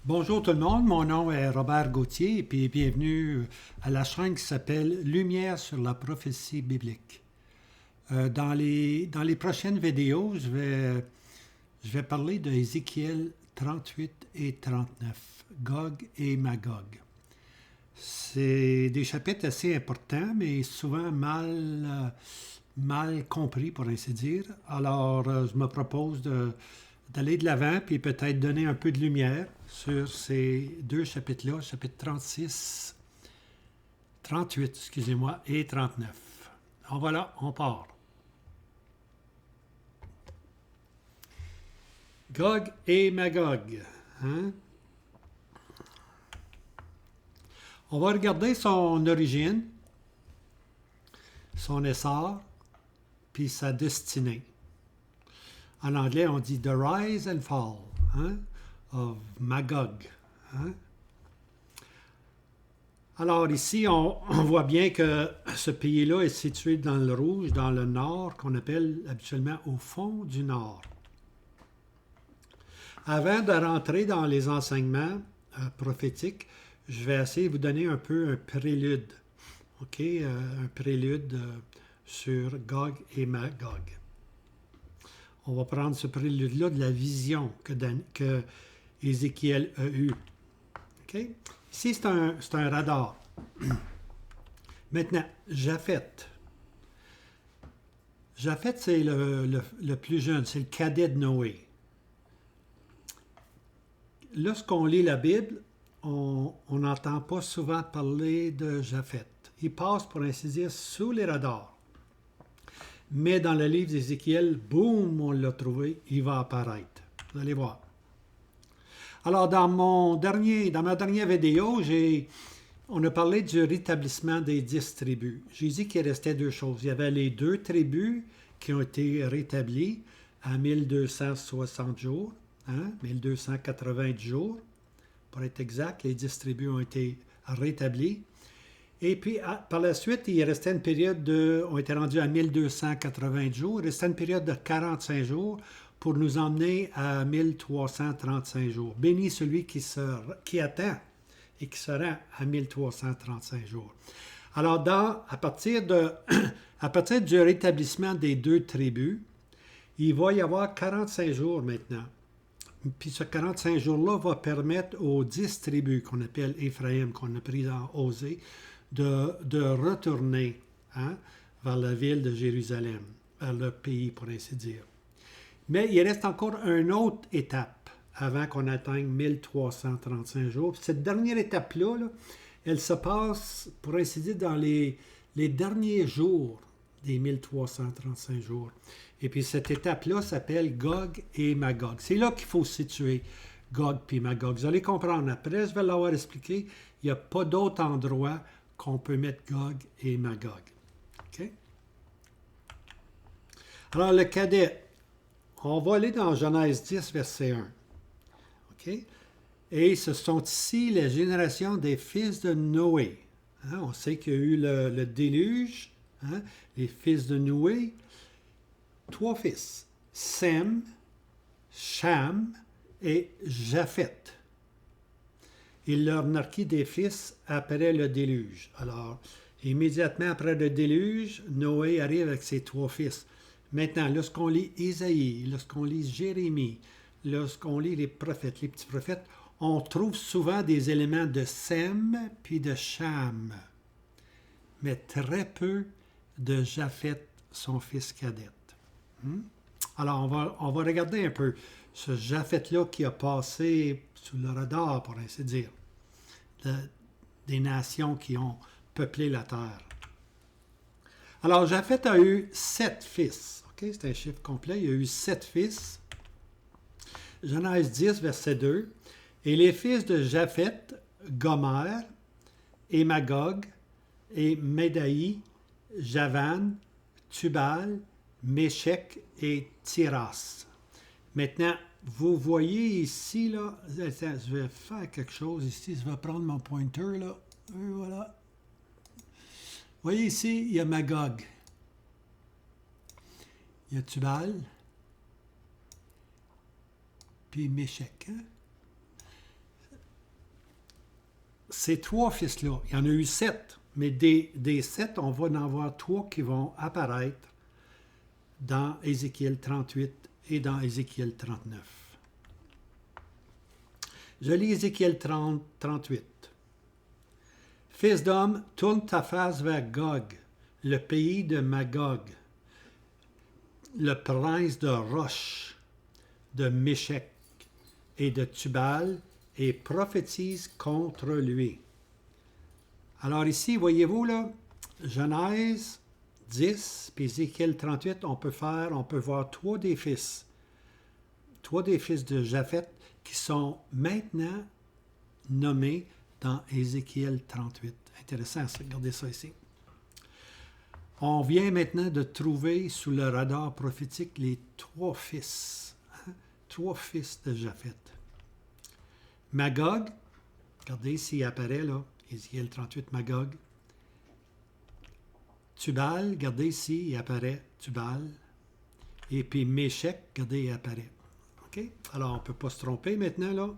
Bonjour tout le monde, mon nom est Robert Gauthier et puis bienvenue à la chaîne qui s'appelle Lumière sur la prophétie biblique. Dans les prochaines vidéos, je vais parler de Ézéchiel 38 et 39, Gog et Magog. C'est des chapitres assez importants, mais souvent mal compris, pour ainsi dire. Alors, je me propose d'aller de l'avant puis peut-être donner un peu de lumière sur ces deux chapitres-là, chapitre 36, 38, excusez-moi, et 39. Alors voilà, on part. Gog et Magog. Hein? On va regarder son origine, son essor, puis sa destinée. En anglais, on dit The Rise and Fall of Magog. Hein? Alors ici, on voit bien que ce pays-là est situé dans le rouge, dans le nord, qu'on appelle habituellement au fond du nord. Avant de rentrer dans les enseignements prophétiques, je vais essayer de vous donner un peu un prélude. OK? Un prélude sur Gog et Magog. On va prendre ce prélude-là de la vision que Ézéchiel a eue. OK? Ici, c'est un radar. Maintenant, Japheth. Japheth, c'est le plus jeune, c'est le cadet de Noé. Lorsqu'on lit la Bible, on n'entend pas souvent parler de Japheth. Il passe, pour ainsi dire, sous les radars. Mais dans le livre d'Ézéchiel, boum, on l'a trouvé, il va apparaître. Vous allez voir. Alors, dans ma dernière vidéo, on a parlé du rétablissement des 10 tribus. J'ai dit qu'il restait deux choses. Il y avait les 2 tribus qui ont été rétablies à 1260 jours, 1290 jours. Pour être exact, les 10 tribus ont été rétablies. Et puis, par la suite, il restait une période on était rendu à 1280 jours. Il restait une période de 45 jours pour nous emmener à 1335 jours. Béni celui qui attend et qui sera à 1335 jours. Alors, à partir du rétablissement des 2 tribus, il va y avoir 45 jours maintenant. Puis ce 45 jours-là va permettre aux 10 tribus qu'on appelle Éphraïm, qu'on a pris dans Osée, de retourner vers la ville de Jérusalem, vers le pays, pour ainsi dire. Mais il reste encore une autre étape avant qu'on atteigne 1335 jours. Puis cette dernière étape-là, elle se passe, pour ainsi dire, dans les derniers jours des 1335 jours. Et puis cette étape-là s'appelle Gog et Magog. C'est là qu'il faut situer Gog et Magog. Vous allez comprendre. Après, je vais l'avoir expliqué, il n'y a pas d'autre endroit qu'on peut mettre Gog et Magog. OK? Alors, le cadet, on va aller dans Genèse 10, verset 1. OK? Et ce sont ici les générations des fils de Noé. On sait qu'il y a eu le déluge, les fils de Noé. 3 fils, Sem, Cham et Japheth. Il leur naquit des fils après le déluge. Alors, immédiatement après le déluge, Noé arrive avec ses 3 fils. Maintenant, lorsqu'on lit Isaïe, lorsqu'on lit Jérémie, lorsqu'on lit les prophètes, les petits prophètes, on trouve souvent des éléments de Sem puis de Cham, mais très peu de Japheth, son fils cadet. Alors, on va regarder un peu ce Japheth-là qui a passé sous le radar, pour ainsi dire, des nations qui ont peuplé la terre. Alors, Japheth a eu 7 fils. OK, c'est un chiffre complet. Il a eu 7 fils. Genèse 10, verset 2. Et les fils de Japheth, Gomer, et Magog, et Médaï, Javan, Tubal, Méchec et Tiras. Maintenant, vous voyez ici, là, attends, je vais faire quelque chose ici, je vais prendre mon pointer, là, et voilà. Vous voyez ici, il y a Magog. Il y a Tubal, puis Méchec. ces 3 fils-là, il y en a eu 7, mais des 7, on va en avoir 3 qui vont apparaître dans Ézéchiel 38 et dans Ézéchiel 39. Je lis Ézéchiel 38. Fils d'homme, tourne ta face vers Gog, le pays de Magog, le prince de Roche, de Méchec et de Tubal, et prophétise contre lui. Alors ici, voyez-vous là, Genèse 10, puis Ézéchiel 38, on peut voir 3 des fils de Japhet qui sont maintenant nommés dans Ézéchiel 38. Intéressant, regardez ça ici. On vient maintenant de trouver sous le radar prophétique les 3 fils. 3 fils de Japhet. Magog, regardez s'il apparaît là, Ézéchiel 38, Magog. Tubal, regardez ici, il apparaît, Tubal. Et puis Méchec, regardez, il apparaît. OK? Alors, on ne peut pas se tromper maintenant, là.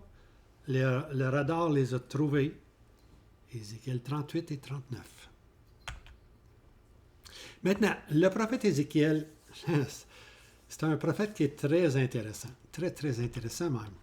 Le radar les a trouvés. Ézéchiel 38 et 39. Maintenant, le prophète Ézéchiel, c'est un prophète qui est très intéressant. Très, très intéressant même.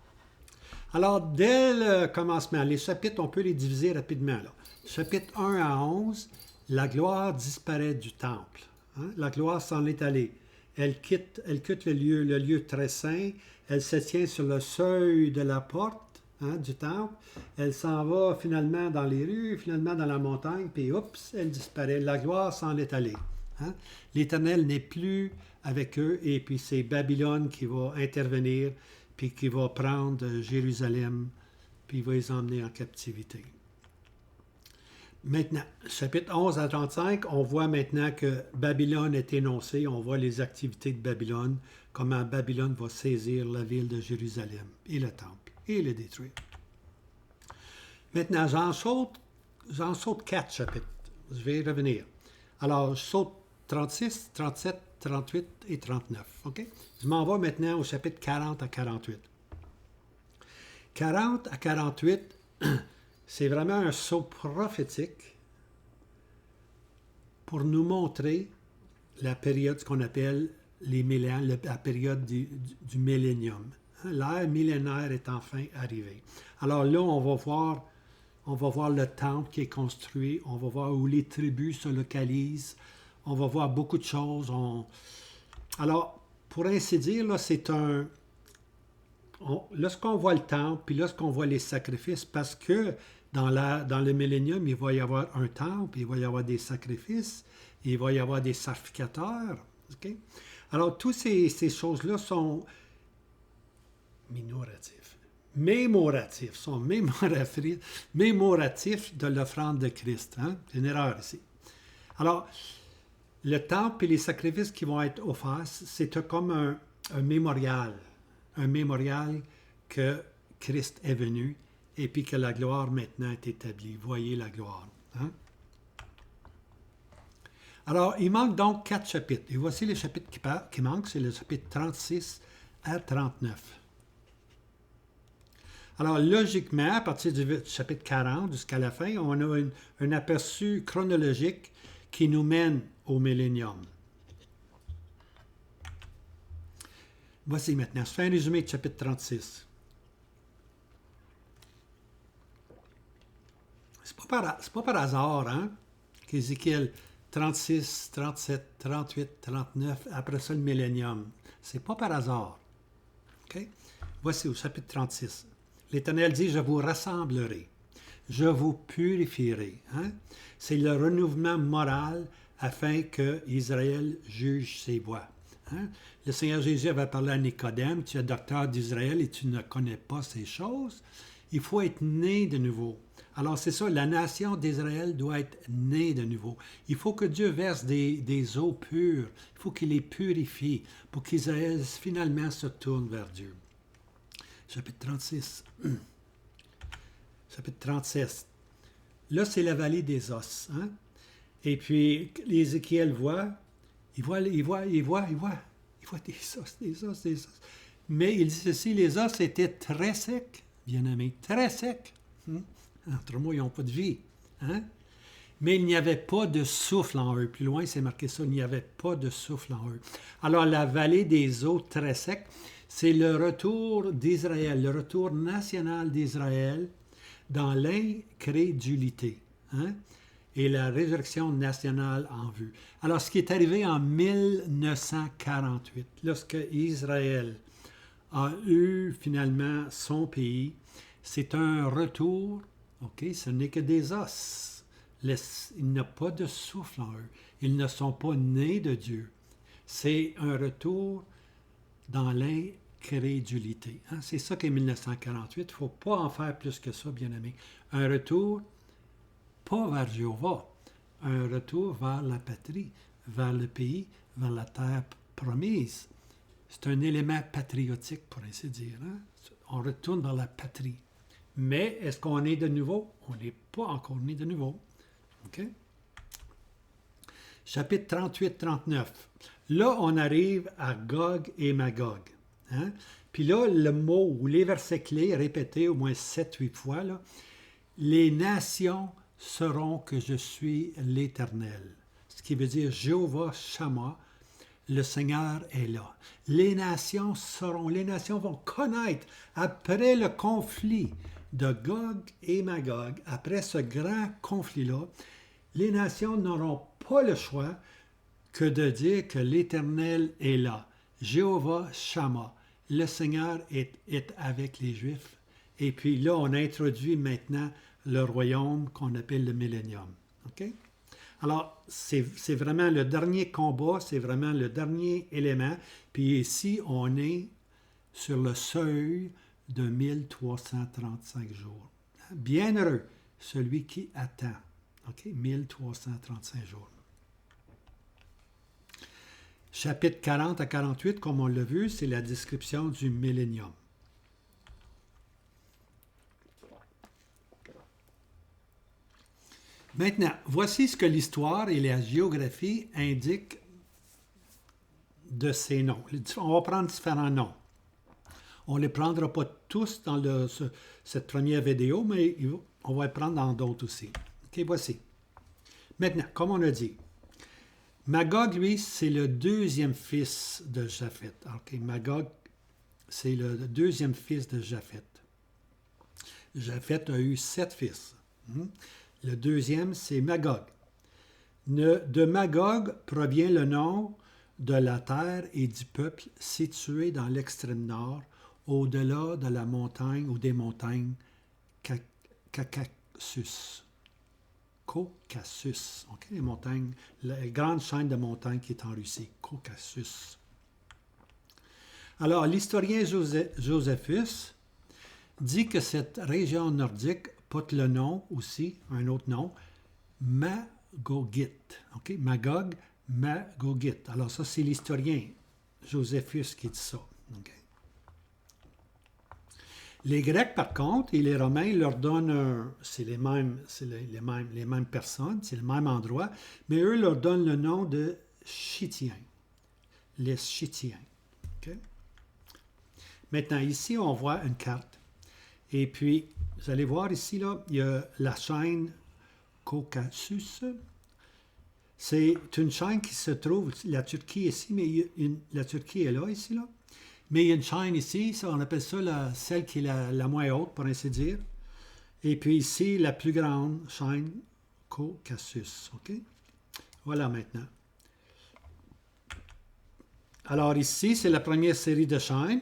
Alors, dès le commencement, les chapitres, on peut les diviser rapidement, là. Chapitre 1 à 11, la gloire disparaît du temple. Hein? La gloire s'en est allée. Elle quitte le lieu très saint. Elle se tient sur le seuil de la porte du temple. Elle s'en va finalement dans les rues, finalement dans la montagne, puis oups, elle disparaît. La gloire s'en est allée. Hein? L'Éternel n'est plus avec eux, et puis c'est Babylone qui va intervenir, puis qui va prendre Jérusalem, puis il va les emmener en captivité. Maintenant, chapitre 11 à 35, on voit maintenant que Babylone est énoncée, on voit les activités de Babylone, comment Babylone va saisir la ville de Jérusalem et le temple, et le détruire. Maintenant, j'en saute 4 chapitres. Je vais y revenir. Alors, je saute 36, 37, 38 et 39. OK? Je m'en vais maintenant au chapitre 40 à 48. 40 à 48, c'est vraiment un saut prophétique pour nous montrer la période, ce qu'on appelle les millénaires, la période du millénium. L'ère millénaire est enfin arrivée. Alors là, on va voir le temple qui est construit, on va voir où les tribus se localisent, on va voir beaucoup de choses. Alors, pour ainsi dire, là, c'est un... Lorsqu'on voit le temple, puis lorsqu'on voit les sacrifices, parce que dans le millénium, il va y avoir un temple, il va y avoir des sacrifices, il va y avoir des sacrificateurs. Okay? Alors, toutes ces choses-là sont mémoratifs de l'offrande de Christ. Hein? C'est une erreur ici. Alors, le temple et les sacrifices qui vont être offerts, c'est comme un mémorial que Christ est venu et puis que la gloire maintenant est établie. Voyez la gloire. Hein? Alors, il manque donc 4 chapitres. Et voici les chapitres qui manquent, c'est le chapitre 36 à 39. Alors, logiquement, à partir du chapitre 40 jusqu'à la fin, on a un aperçu chronologique qui nous mène au millénium. Voici maintenant, je fais un résumé du chapitre 36. C'est pas par hasard, hein, qu'Ézéchiel 36, 37, 38, 39, après ça le millénium. C'est pas par hasard. Okay? Voici au chapitre 36. L'Éternel dit, je vous rassemblerai, je vous purifierai. Hein? C'est le renouvellement moral afin que Israël juge ses voies. Hein? Le Seigneur Jésus avait parlé à Nicodème, tu es docteur d'Israël et tu ne connais pas ces choses. Il faut être né de nouveau. Alors c'est ça, la nation d'Israël doit être née de nouveau. Il faut que Dieu verse des eaux pures. Il faut qu'il les purifie pour qu'Israël finalement se tourne vers Dieu. Chapitre 36. Chapitre 37. Là, c'est la vallée des os. Hein? Et puis, Ézéchiel voit des os. Mais il dit ceci, les os étaient très secs, bien aimés, très secs. Entre mots, ils n'ont pas de vie. Hein? Mais il n'y avait pas de souffle en eux. Plus loin, c'est marqué ça, il n'y avait pas de souffle en eux. Alors, la vallée des eaux très secs, c'est le retour d'Israël, le retour national d'Israël dans l'incrédulité. Hein? Et la résurrection nationale en vue. Alors, ce qui est arrivé en 1948, lorsque Israël a eu finalement son pays, c'est un retour, ok, ce n'est que des os. Il n'y a pas de souffle en eux. Ils ne sont pas nés de Dieu. C'est un retour dans l'incrédulité. Hein? C'est ça qu'est 1948. Il ne faut pas en faire plus que ça, bien-aimés. Un retour pas vers Jéhovah, un retour vers la patrie, vers le pays, vers la terre promise. C'est un élément patriotique, pour ainsi dire. Hein? On retourne vers la patrie. Mais est-ce qu'on est de nouveau? On n'est pas encore né de nouveau. OK? Chapitre 38-39. Là, on arrive à Gog et Magog. Hein? Puis là, le mot ou les versets clés répétés au moins 7-8 fois, là, les nations sauront que je suis l'Éternel. Ce qui veut dire Jéhovah Shammah, le Seigneur est là. Les nations sauront, les nations vont connaître après le conflit de Gog et Magog, après ce grand conflit-là, les nations n'auront pas le choix que de dire que l'Éternel est là. Jéhovah Shammah, le Seigneur est avec les Juifs. Et puis là, on introduit maintenant le royaume qu'on appelle le millénium. OK? Alors, c'est vraiment le dernier combat, c'est vraiment le dernier élément. Puis ici, on est sur le seuil de 1335 jours. Bienheureux, celui qui attend. OK? 1335 jours. Chapitre 40 à 48, comme on l'a vu, c'est la description du millénium. Maintenant, voici ce que l'histoire et la géographie indiquent de ces noms. On va prendre différents noms. On ne les prendra pas tous dans cette première vidéo, mais on va les prendre dans d'autres aussi. OK, voici. Maintenant, comme on a dit, Magog, lui, c'est le deuxième fils de Japhet. OK, Magog, c'est le deuxième fils de Japhet. Japhet a eu 7 fils. Le deuxième, c'est Magog. De Magog provient le nom de la terre et du peuple situé dans l'extrême nord, au-delà de la montagne ou des montagnes Caucasus. Caucasus. Okay? Les montagnes, la grande chaîne de montagnes qui est en Russie. Caucasus. Alors, l'historien Josephus dit que cette région nordique porte le nom aussi, un autre nom, Magogit. Okay? Magog, Magogit. Alors ça, c'est l'historien Josephus qui dit ça. Okay? Les Grecs, par contre, et les Romains leur donnent c'est les mêmes personnes, c'est le même endroit, mais eux leur donnent le nom de Chittiens. Les Chittiens. Okay? Maintenant, ici, on voit une carte. Et puis, vous allez voir ici, là, il y a la chaîne Caucasus. C'est une chaîne qui se trouve, la Turquie ici, mais la Turquie est là, ici, là. Mais il y a une chaîne ici, ça, on appelle ça celle qui est la moins haute, pour ainsi dire. Et puis ici, la plus grande chaîne Caucasus. OK? Voilà maintenant. Alors ici, c'est la première série de chaînes.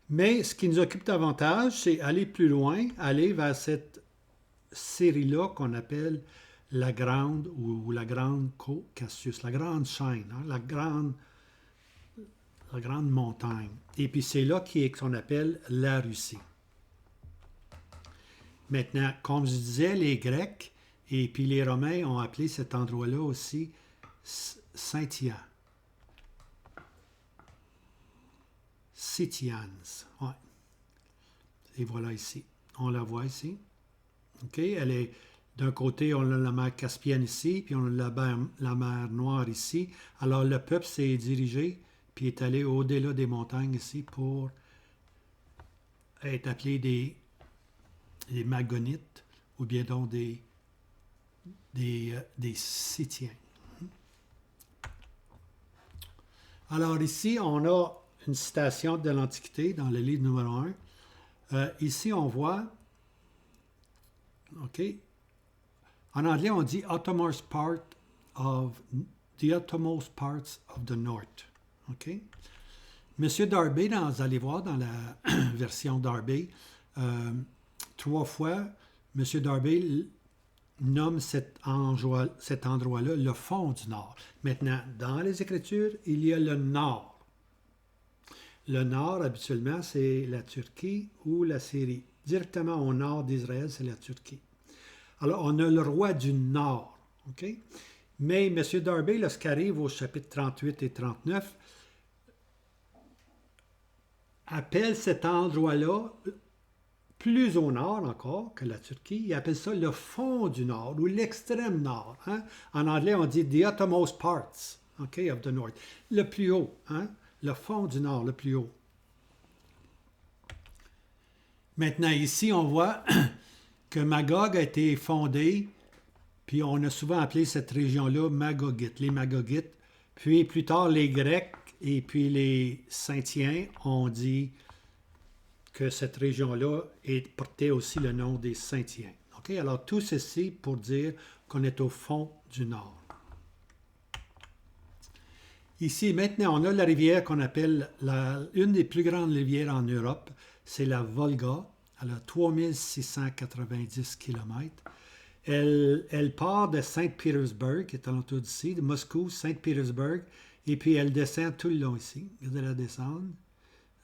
Mais ce qui nous occupe davantage, c'est aller plus loin, aller vers cette série-là qu'on appelle la grande ou la grande Caucasus, la grande chaîne, hein, la grande montagne. Et puis c'est là qu'on appelle la Russie. Maintenant, comme je disais, les Grecs et puis les Romains ont appelé cet endroit-là aussi Saintia. Scythians. Ouais. Et voilà ici. On la voit ici. OK? Elle est d'un côté, on a la mer Caspienne ici, puis on a la mer Noire ici. Alors le peuple s'est dirigé, puis est allé au-delà des montagnes ici pour être appelé des Magonites ou bien donc des Scythiens. Alors ici, on a une citation de l'Antiquité dans le livre numéro 1. Ici, on voit, OK, en anglais, on dit uttermost the uttermost parts of the north. OK? Monsieur Darby, vous allez voir dans la version Darby, 3 fois, Monsieur Darby nomme cet endroit-là le fond du Nord. Maintenant, dans les Écritures, il y a le Nord. Le Nord, habituellement, c'est la Turquie ou la Syrie. Directement au nord d'Israël, c'est la Turquie. Alors, on a le roi du Nord. OK? Mais M. Darby, lorsqu'il arrive au chapitre 38 et 39, appelle cet endroit-là, plus au nord encore que la Turquie, il appelle ça le fond du nord ou l'extrême nord. Hein? En anglais, on dit the uttermost parts, okay, of the north. Le plus haut, hein? Le fond du nord, le plus haut. Maintenant, ici, on voit que Magog a été fondé, puis on a souvent appelé cette région-là Magogites, les Magogites. Puis plus tard, les Grecs et puis les Scythiens ont dit que cette région-là portait aussi le nom des Scythiens. Okay? Alors, tout ceci pour dire qu'on est au fond du nord. Ici, maintenant, on a la rivière qu'on appelle une des plus grandes rivières en Europe. C'est la Volga. Elle a 3690 km. Elle part de Saint-Pétersbourg, qui est alentour d'ici, de Moscou, Saint-Pétersbourg, et puis elle descend tout le long ici. Regardez-la descendre,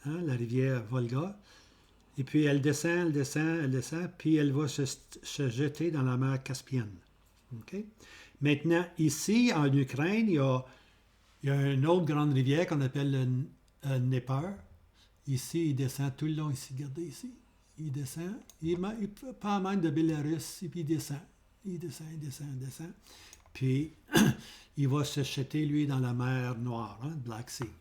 hein, la rivière Volga. Et puis elle descend, puis elle va se jeter dans la mer Caspienne. Okay? Maintenant, ici, en Ukraine, il y a une autre grande rivière qu'on appelle le Dnieper. Ici, il descend tout le long, ici, regardez ici. Il descend, il part même de Bélarus, et puis il descend. Il descend. Puis, il va se jeter, lui, dans la mer Noire, hein, Black Sea.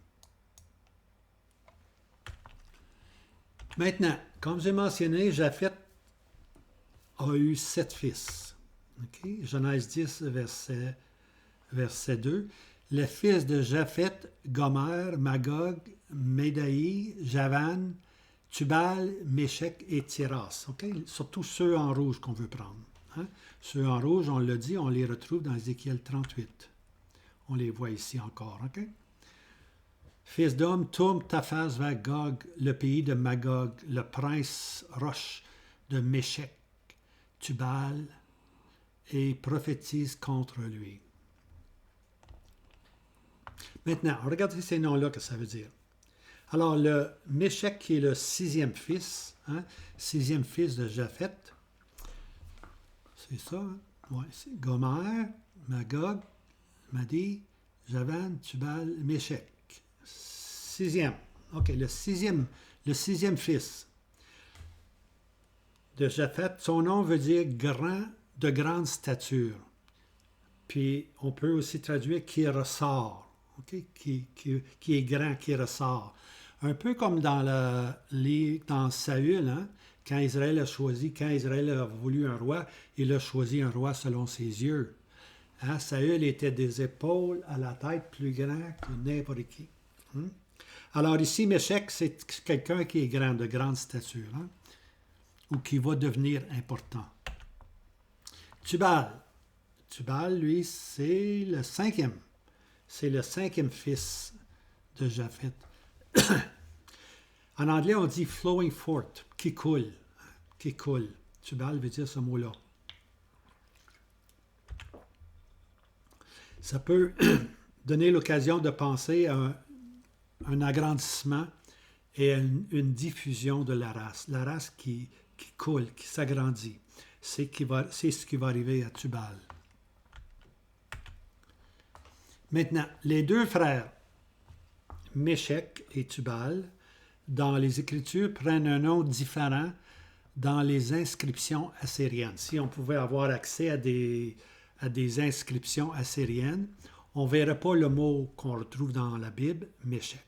Maintenant, comme j'ai mentionné, Japheth a eu 7 fils. Okay? Genèse 10, verset 2. Les fils de Japheth, Gomer, Magog, Médaï, Javan, Tubal, Méchec et Tiras. Okay? Surtout ceux en rouge qu'on veut prendre. Hein? Ceux en rouge, on l'a dit, on les retrouve dans Ézéchiel 38. On les voit ici encore. Okay? Fils d'homme, tourne ta face vers Gog, le pays de Magog, le prince Roche de Méchec, Tubal, et prophétise contre lui. Maintenant, regardez ces noms-là, que ça veut dire. Alors, le Méchec, qui est le 6e fils, hein, 6e fils de Japheth, c'est ça, hein? Ouais, c'est Gomer, Magog, Madi, Javan, Tubal, Méchec. 6e. OK, le sixième fils de Japheth. Son nom veut dire grand, de grande stature. Puis, on peut aussi traduire qui ressort. Okay? Qui est grand, qui ressort. Un peu comme dans Saül, hein? Quand Israël a voulu un roi, il a choisi un roi selon ses yeux. Hein? Saül était des épaules à la tête plus grand que n'importe qui. Alors ici, Méchec, c'est quelqu'un qui est grand, de grande stature, hein? Ou qui va devenir important. Tubal, lui, c'est le 5e. C'est le 5e fils de Japheth. En anglais, on dit flowing forth, qui coule. Tubal veut dire ce mot-là. Ça peut donner l'occasion de penser à un agrandissement et à une diffusion de la race. La race qui coule, qui s'agrandit. C'est ce qui va arriver à Tubal. Maintenant, les deux frères, Méchec et Tubal, dans les Écritures, prennent un nom différent dans les inscriptions assyriennes. Si on pouvait avoir accès à des inscriptions assyriennes, on ne verrait pas le mot qu'on retrouve dans la Bible, Méchec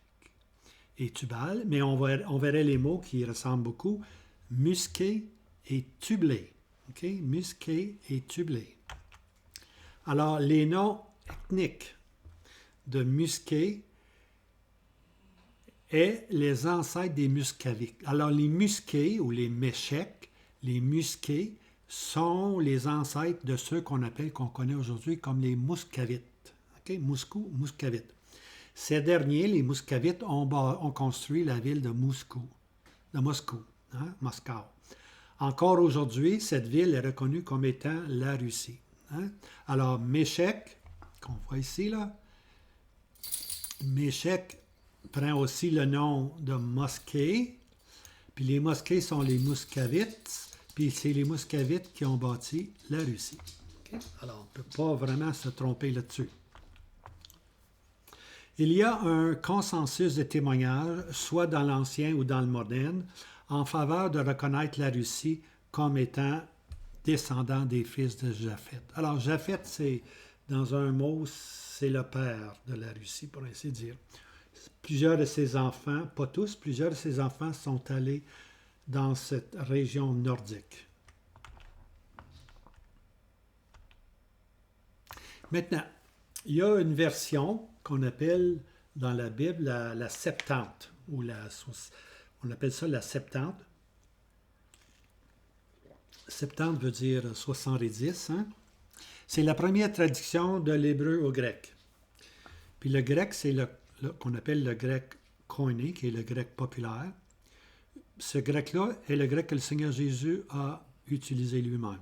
et Tubal, mais on verrait les mots qui ressemblent beaucoup, musqué et tublé. OK? Musqué et Tublé. Alors, les noms ethniques de Musqué et les ancêtres des Muscavites. Alors, les Musqués ou les Méchèques, les Musqués, sont les ancêtres de ceux qu'on connaît aujourd'hui comme les Muscavites. OK? Muscavites. Ces derniers, les Muscavites, ont construit la ville de Moscou. Moscou. Encore aujourd'hui, cette ville est reconnue comme étant la Russie. Alors, Méchec, qu'on voit ici, là, Méchec prend aussi le nom de mosquée, puis les mosquées sont les Muscavites, puis c'est les Muscavites qui ont bâti la Russie. Okay? Alors, on ne peut pas vraiment se tromper là-dessus. Il y a un consensus de témoignages, soit dans l'ancien ou dans le moderne, en faveur de reconnaître la Russie comme étant descendant des fils de Japheth. Alors, Japheth, c'est, dans un mot, c'est le père de la Russie, pour ainsi dire. Plusieurs de ses enfants, pas tous, plusieurs de ses enfants sont allés dans cette région nordique. Maintenant, il y a une version qu'on appelle dans la Bible la Septante, ou on appelle ça la Septante. Septante veut dire 70. Hein? C'est la première traduction de l'hébreu au grec. Puis le grec, c'est qu'on appelle le grec koiné, qui est le grec populaire. Ce grec-là est le grec que le Seigneur Jésus a utilisé lui-même.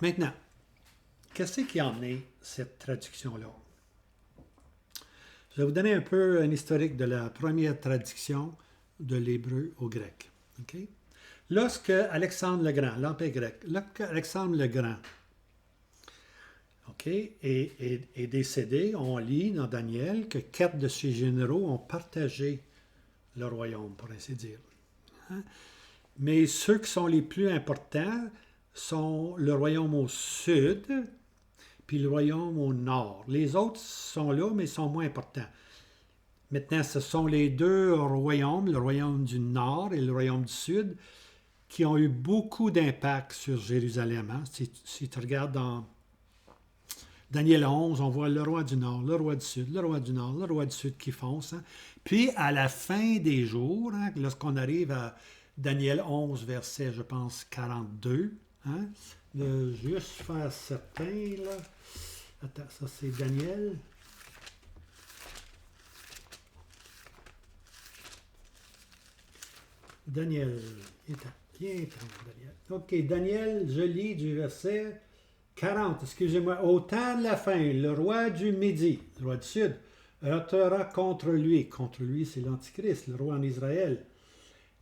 Maintenant, qu'est-ce qui a amené cette traduction-là? Je vais vous donner un peu un historique de la première traduction de l'hébreu au grec. Okay? Lorsque Alexandre le Grand, l'Empire grec, Alexandre le Grand est décédé, on lit dans Daniel que 4 de ses généraux ont partagé le royaume, pour ainsi dire. Hein? Mais ceux qui sont les plus importants sont le royaume au sud, puis le royaume au nord. Les autres sont là, mais sont moins importants. Maintenant, ce sont les deux royaumes, le royaume du nord et le royaume du sud, qui ont eu beaucoup d'impact sur Jérusalem. Hein? Si tu regardes dans Daniel 11, on voit le roi du nord, le roi du sud, le roi du nord, le roi du sud qui foncent. Hein? Puis, à la fin des jours, hein, lorsqu'on arrive à Daniel 11, verset, je pense, 42, hein? Juste faire certain, là. Attends, ça c'est Daniel. Daniel. Daniel. OK, Daniel, je lis du verset 40, excusez-moi. Au temps de la fin, le roi du Midi, le roi du Sud, heurtera contre lui. Contre lui, c'est l'Antichrist, le roi en Israël.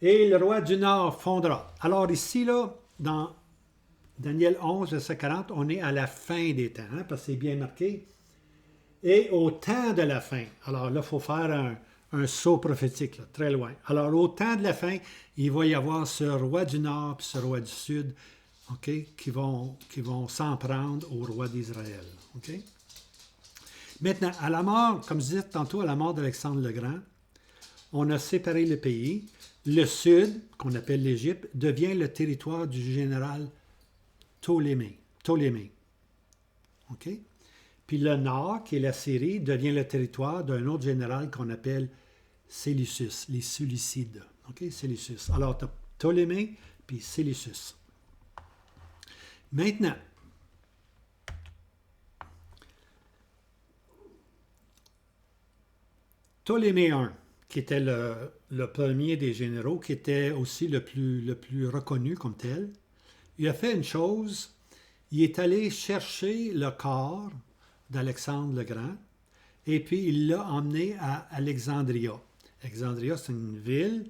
Et le roi du Nord fondera. Alors ici, là, dans Daniel 11, verset 40, on est à la fin des temps, hein, parce que c'est bien marqué. Et au temps de la fin. Alors là, il faut faire un saut prophétique, là, très loin. Alors, au temps de la fin, il va y avoir ce roi du Nord et ce roi du Sud, okay, qui vont s'en prendre au roi d'Israël. Okay? Maintenant, à la mort, comme je disais tantôt, à la mort d'Alexandre le Grand, on a séparé le pays. Le sud, qu'on appelle l'Égypte, devient le territoire du général Ptolémée. OK? Puis le nord, qui est la Syrie, devient le territoire d'un autre général qu'on appelle Séleucus, les Séleucides. OK? Séleucus. Alors, tu as Ptolémée puis Séleucus. Maintenant, Ptolémée I, qui était le premier des généraux, qui était aussi le plus reconnu comme tel, il a fait une chose, il est allé chercher le corps d'Alexandre le Grand, et puis il l'a emmené à Alexandria. Alexandria, c'est une ville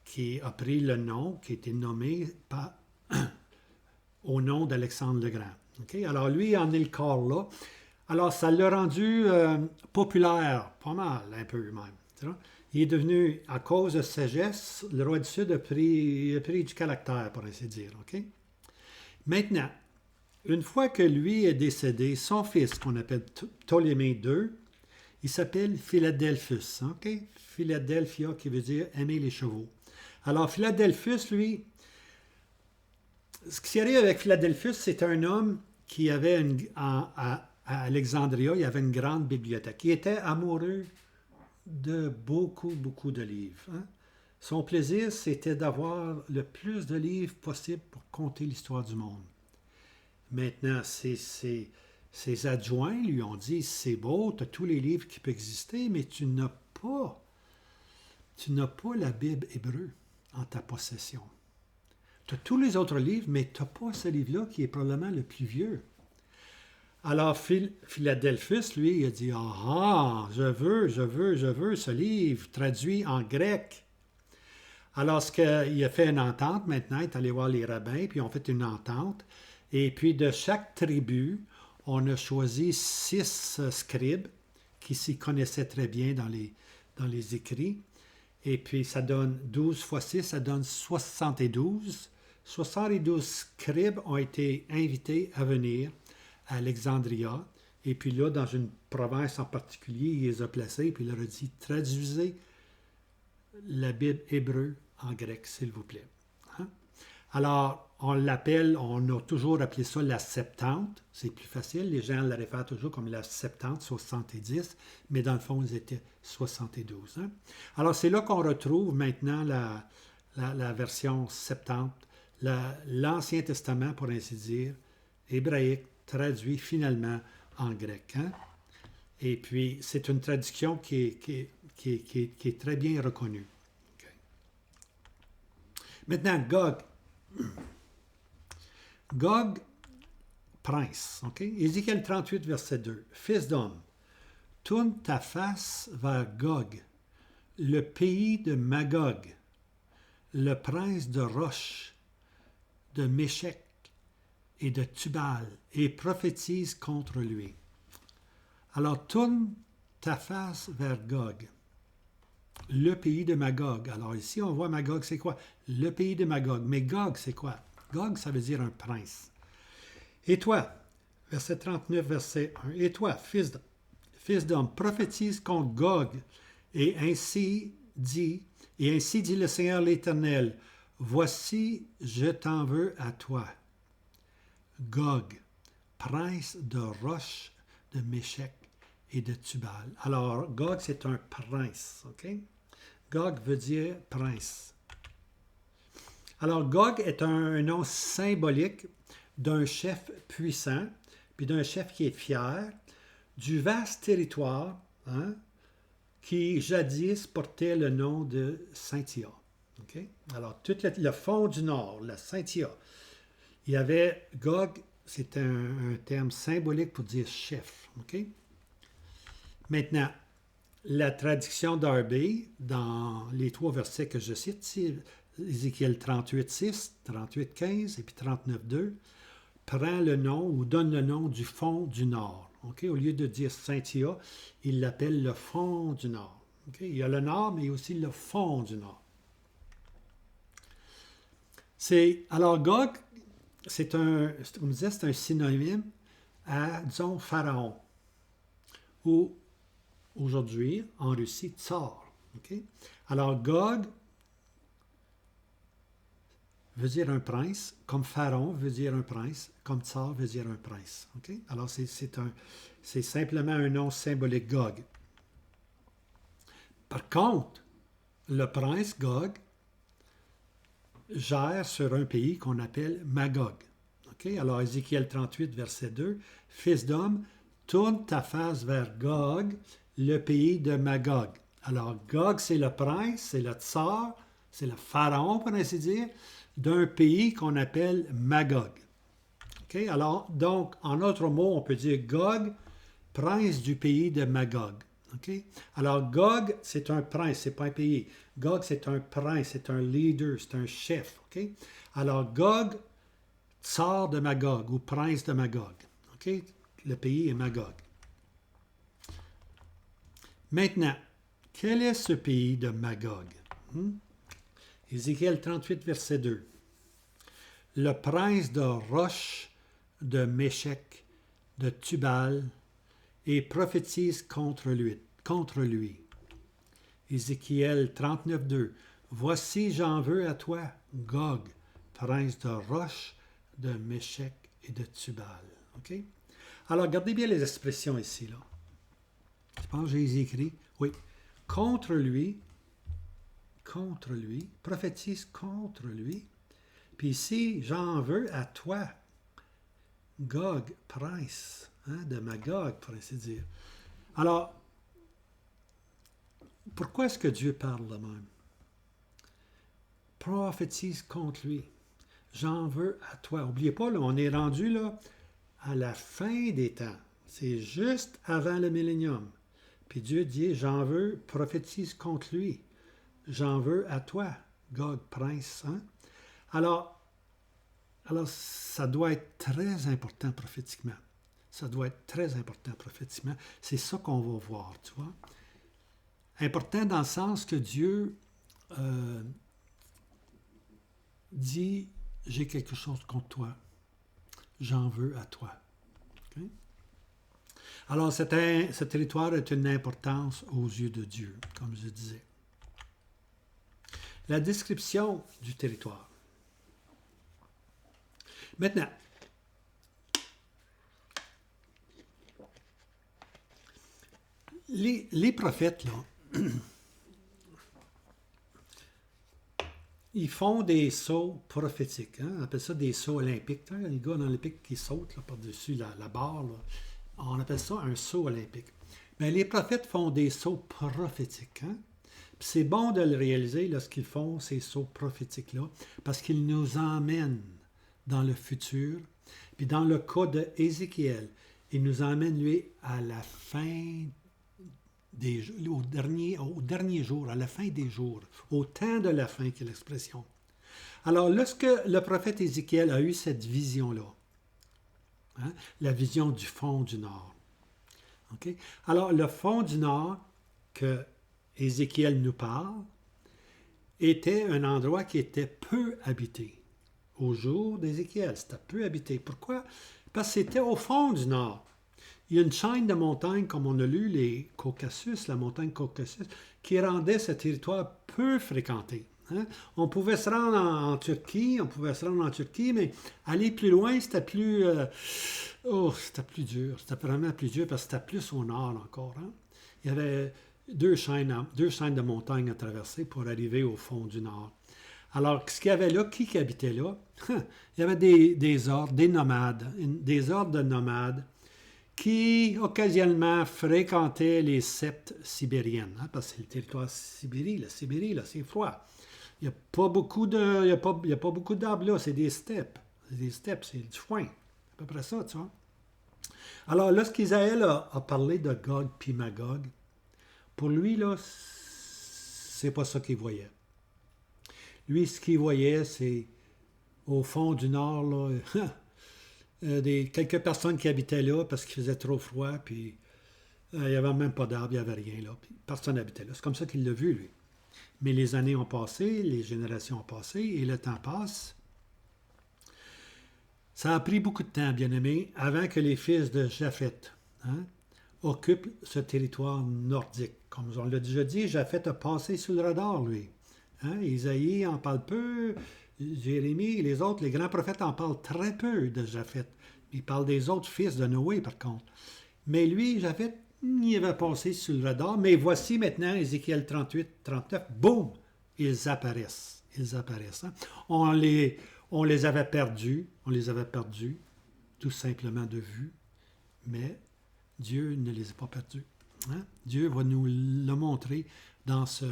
qui a pris le nom, qui a été nommée au nom d'Alexandre le Grand. Okay? Alors lui, il a emmené le corps là. Alors ça l'a rendu populaire, pas mal, un peu même. Il est devenu, à cause de sagesse, le roi du Sud a pris du caractère, pour ainsi dire. Okay? Maintenant, une fois que lui est décédé, son fils, qu'on appelle Ptolémée II, il s'appelle Philadelphus. Okay? Philadelphia, qui veut dire aimer les chevaux. Alors, Philadelphus, lui, Ce qui arrive avec Philadelphus, c'est un homme qui avait à Alexandria, il y avait une grande bibliothèque. Il était amoureux de beaucoup, beaucoup de livres. Hein. Son plaisir, c'était d'avoir le plus de livres possible pour conter l'histoire du monde. Maintenant, ses adjoints lui ont dit, c'est beau, tu as tous les livres qui peuvent exister, mais tu n'as pas la Bible hébreu en ta possession. Tu as tous les autres livres, mais tu n'as pas ce livre-là qui est probablement le plus vieux. Alors, Philadelphus, lui, il a dit, ah, je veux ce livre traduit en grec. Alors, il a fait une entente maintenant, il est allé voir les rabbins, puis ils ont fait une entente. Et puis, de chaque tribu, on a choisi 6 scribes qui s'y connaissaient très bien dans les écrits. Et puis, ça donne 12 fois 6, ça donne 72. 72 scribes ont été invités à venir à Alexandria. Et puis là, dans une province en particulier, il les a placés, puis il leur a dit, traduisez la Bible hébreu en grec, s'il vous plaît. Hein? Alors, on a toujours appelé ça la Septante. C'est plus facile. Les gens le réfèrent toujours comme la Septante, 70, mais dans le fond, ils étaient 72. Hein? Alors, c'est là qu'on retrouve maintenant la version Septante, l'Ancien Testament, pour ainsi dire, hébraïque, traduit finalement en grec. Hein? Et puis, c'est une traduction qui est très bien reconnue. Okay. Maintenant, Gog, prince. Okay? Ézéchiel 38, verset 2. Fils d'homme, tourne ta face vers Gog, le pays de Magog, le prince de Roche, de Méchec et de Tubal, et prophétise contre lui. Alors, tourne ta face vers Gog, le pays de Magog. Alors ici, on voit Magog, c'est quoi? Le pays de Magog. Mais Gog, c'est quoi? Gog, ça veut dire un prince. Et toi, verset 39, verset 1, et toi, fils d'homme, prophétise contre Gog, et ainsi dit le Seigneur l'Éternel, voici, je t'en veux à toi. Gog, prince de Roche, de Méchec et de Tubal. Alors, Gog, c'est un prince, ok? Gog veut dire prince. Alors, Gog est un nom symbolique d'un chef puissant, puis d'un chef qui est fier, du vaste territoire, hein, qui jadis portait le nom de Saintia. Okay? Alors, tout le fond du nord, la Saintia, il y avait Gog, c'est un terme symbolique pour dire chef. Okay? Maintenant, la traduction Darby, dans les 3 versets que je cite, c'est Ézéchiel 38, 6, 38, 15 et puis 39, 2, prend le nom ou donne le nom du fond du nord. Okay? Au lieu de dire Saintia, il l'appelle le fond du nord. Okay? Il y a le nord, mais il y a aussi le fond du nord. Alors, Gog, comme je disais, c'est un synonyme à, disons, Pharaon, ou aujourd'hui, en Russie, Tsar. Okay? Alors, Gog veut dire un prince, comme Pharaon veut dire un prince, comme Tsar veut dire un prince. Okay? Alors, c'est simplement un nom symbolique, Gog. Par contre, le prince Gog gère sur un pays qu'on appelle Magog. Okay? Alors, Ézéchiel 38, verset 2, « Fils d'homme, tourne ta face vers Gog, le pays de Magog. » Alors, Gog, c'est le prince, c'est le tsar, c'est le pharaon, pour ainsi dire, d'un pays qu'on appelle Magog. Okay? Alors, donc, en autre mot, on peut dire Gog, prince du pays de Magog. Okay? Alors, Gog, c'est un prince, c'est pas un pays. Gog, c'est un prince, c'est un leader, c'est un chef. Okay? Alors, Gog, tsar de Magog ou prince de Magog. Okay? Le pays est Magog. Maintenant, quel est ce pays de Magog? Ézéchiel 38, verset 2. Le prince de Roche, de Méchec, de Tubal, et prophétise contre lui. Ézéchiel 39, 2. Voici, j'en veux à toi, Gog, prince de Roche, de Méchec et de Tubal. OK? Alors, regardez bien les expressions ici, là. Je pense que j'ai les écrit. Oui. Contre lui, prophétise contre lui. Puis ici, j'en veux à toi, Gog, prince, de Magog, pour ainsi dire. Alors, pourquoi est-ce que Dieu parle de même? Prophétise contre lui. J'en veux à toi. N'oubliez pas, là, on est rendu là, à la fin des temps. C'est juste avant le millénium. Puis Dieu dit, j'en veux, prophétise contre lui. J'en veux à toi, Gog, prince. Alors, ça doit être très important prophétiquement. Ça doit être très important prophétiquement. C'est ça qu'on va voir, tu vois. Important dans le sens que Dieu dit, j'ai quelque chose contre toi. J'en veux à toi. Okay? Alors, ce territoire est une importance aux yeux de Dieu, comme je disais. La description du territoire. Maintenant, les prophètes, là, ils font des sauts prophétiques. On appelle ça des sauts olympiques. Les gars olympiques qui sautent là, par-dessus la barre, là, on appelle ça un saut olympique. Mais les prophètes font des sauts prophétiques. Puis c'est bon de le réaliser lorsqu'ils font ces sauts prophétiques-là, parce qu'ils nous emmènent dans le futur. Puis dans le cas d'Ézéchiel, il nous emmène, lui, à la fin au dernier jour, à la fin des jours, au temps de la fin, qui est l'expression. Alors, lorsque le prophète Ézéchiel a eu cette vision-là, la vision du fond du Nord. Okay? Alors, le fond du Nord que Ézéchiel nous parle était un endroit qui était peu habité. Au jour d'Ézéchiel, c'était peu habité. Pourquoi? Parce que c'était au fond du Nord. Il y a une chaîne de montagnes, comme on a lu, les Caucasus, la montagne Caucasus, qui rendait ce territoire peu fréquenté. On pouvait se rendre en Turquie, mais aller plus loin, c'était plus... c'était plus dur. C'était vraiment plus dur parce que c'était plus au nord encore. Il y avait deux chaînes de montagnes à traverser pour arriver au fond du nord. Alors, ce qu'il y avait là, qui habitait là? Il y avait des ordres, des nomades, des ordres de nomades qui, occasionnellement, fréquentaient les steppes sibériennes. Parce que c'est le territoire Sibérie. La Sibérie, là, c'est froid. Il n'y a pas beaucoup d'arbres là, c'est des steppes. C'est des steppes, c'est du foin. C'est à peu près ça, tu vois. Alors, lorsqu'Isaïe a parlé de Gog puis Magog, pour lui, là, c'est pas ça qu'il voyait. Lui, ce qu'il voyait, c'est au fond du nord, là, quelques personnes qui habitaient là parce qu'il faisait trop froid, puis il n'y avait même pas d'arbres, il n'y avait rien là, puis personne n'habitait là. C'est comme ça qu'il l'a vu, lui. Mais les années ont passé, les générations ont passé, et le temps passe. Ça a pris beaucoup de temps, bien aimé, avant que les fils de Japheth occupent ce territoire nordique. Comme on l'a déjà dit, Japheth a passé sous le radar, lui. Isaïe en parle peu, Jérémie, les autres, les grands prophètes en parlent très peu de Japheth. Ils parlent des autres fils de Noé, par contre. Mais lui, Japheth, il avait passé sous le radar. Mais voici maintenant, Ézéchiel 38, 39, boum, ils apparaissent. Ils apparaissent. On les avait perdus, tout simplement de vue, mais Dieu ne les a pas perdus. Dieu va nous le montrer dans ce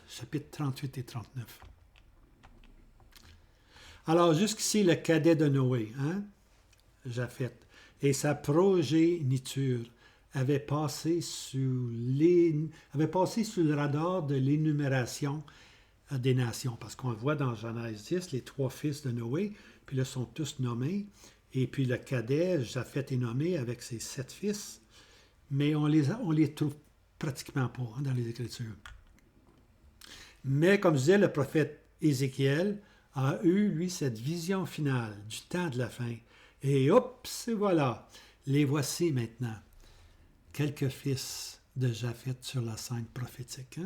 chapitre 38 et 39. Alors, jusqu'ici, le cadet de Noé, Japheth, et sa progéniture avait passé sous le radar de l'énumération des nations. Parce qu'on le voit dans Genèse 10, les 3 fils de Noé, puis là, sont tous nommés. Et puis le cadet, Japheth, est nommé avec ses 7 fils. Mais on les trouve pratiquement pas dans les Écritures. Mais comme je disais, le prophète Ézéchiel a eu, lui, cette vision finale du temps de la fin. Et hop, et voilà, les voici maintenant. Quelques fils de Japheth sur la scène prophétique.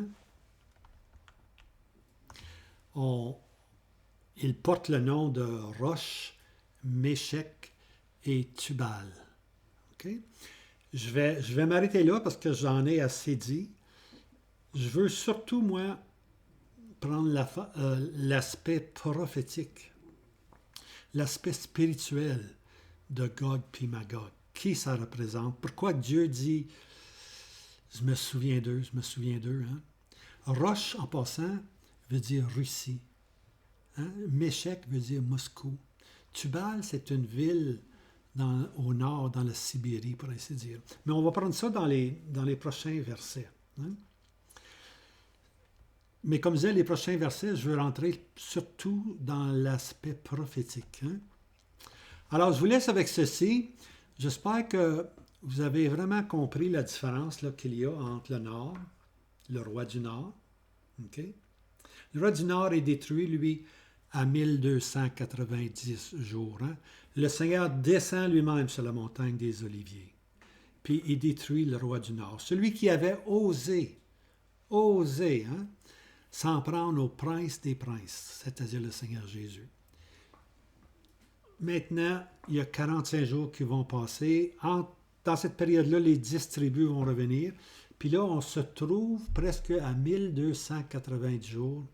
Il porte le nom de Rosh, Méchec et Tubal. OK? Je vais m'arrêter là parce que j'en ai assez dit. Je veux surtout, moi, prendre l'aspect prophétique, l'aspect spirituel de Gog puis Magog. Qui ça représente? Pourquoi Dieu dit « Je me souviens d'eux, je me souviens d'eux. » Hein? Roche, en passant, veut dire Russie. Hein? Méchec veut dire Moscou. Tubal, c'est une ville au nord, dans la Sibérie, pour ainsi dire. Mais on va prendre ça dans les prochains versets. Hein? Mais comme je disais, les prochains versets, je veux rentrer surtout dans l'aspect prophétique. Hein? Alors, je vous laisse avec ceci. J'espère que vous avez vraiment compris la différence qu'il y a entre le Nord, le roi du Nord. Okay? Le roi du Nord est détruit, lui, à 1290 jours. Hein? Le Seigneur descend lui-même sur la montagne des Oliviers. Puis il détruit le roi du Nord. Celui qui avait osé, hein, s'en prendre au prince des princes, c'est-à-dire le Seigneur Jésus. Maintenant, il y a 45 jours qui vont passer. Dans cette période-là, les 10 tribus vont revenir. Puis là, on se trouve presque à 1290 jours.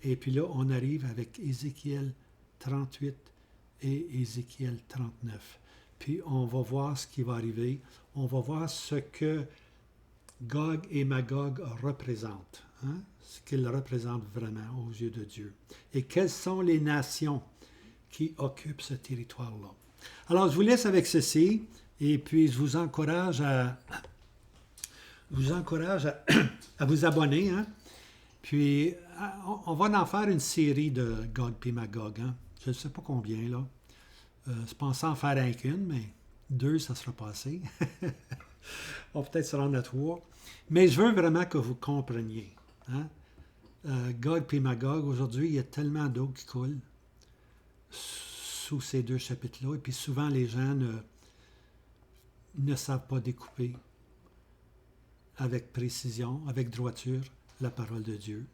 Et puis là, on arrive avec Ézéchiel 38 et Ézéchiel 39. Puis on va voir ce qui va arriver. On va voir ce que Gog et Magog représentent. Hein? Ce qu'ils représentent vraiment aux yeux de Dieu. Et quelles sont les nations qui occupent ce territoire-là. Alors, je vous laisse avec ceci. Et puis, je vous encourage à vous abonner. Hein? Puis, on va en faire une série de Gog et Magog. Hein? Je ne sais pas combien, là. Je pensais en faire un qu'une, mais 2, ça sera pas assez. On va peut-être se rendre à 3. Mais je veux vraiment que vous compreniez. Hein? Gog et Magog, aujourd'hui, il y a tellement d'eau qui coule sous ces 2 chapitres-là. Et puis, souvent, les gens ne savent pas découper avec précision, avec droiture, la parole de Dieu.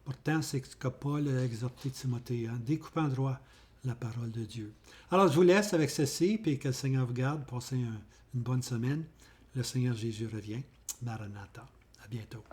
Pourtant, c'est ce que Paul a exhorté Timothée, hein, découper en droit la parole de Dieu. Alors, je vous laisse avec ceci, puis que le Seigneur vous garde. Passez une bonne semaine. Le Seigneur Jésus revient. Maranatha. À bientôt.